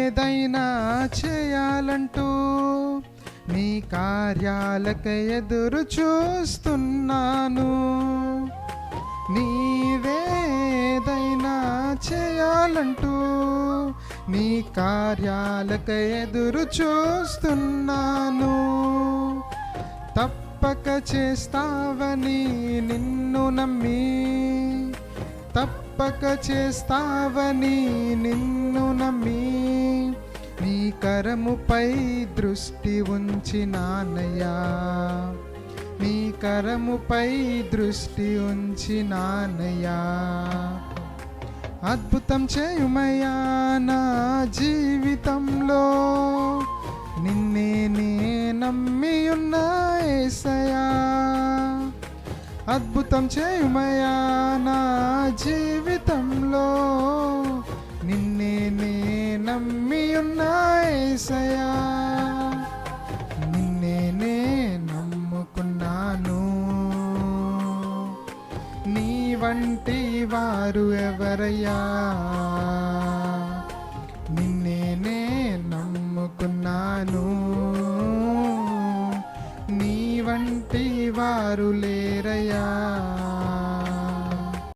నీవేదైనా చేయాలంటూ నీ కార్యాలకై ఎదురు చూస్తున్నాను. నీవేదైనా చేయాలంటూ నీ కార్యాలకై ఎదురు చూస్తున్నాను. తప్పక చేస్తావని నిన్ను నమ్మి, తప్పక చేస్తావని నిన్ను నమ్మి నీ కరముపై దృష్టి ఉంచినానయ్యా, నీ కరముపై దృష్టి ఉంచినానయ్యా. అద్భుతం చేయుమయ్యా నా జీవితంలో, నిన్నే నే నమ్మి ఉన్నా యేసయ్యా. అద్భుతం చేయుమయ్యా నా జీవితంలో, నిన్నే నే నమ్మి ఉన్నా యేసయ్యా. నిన్నే నే నమ్ముకున్నాను, నీ వంటి వారు ఎవరయ్యా. నిన్నే నే నమ్ముకున్నాను, నీ వంటి వారు లేరయ్యా.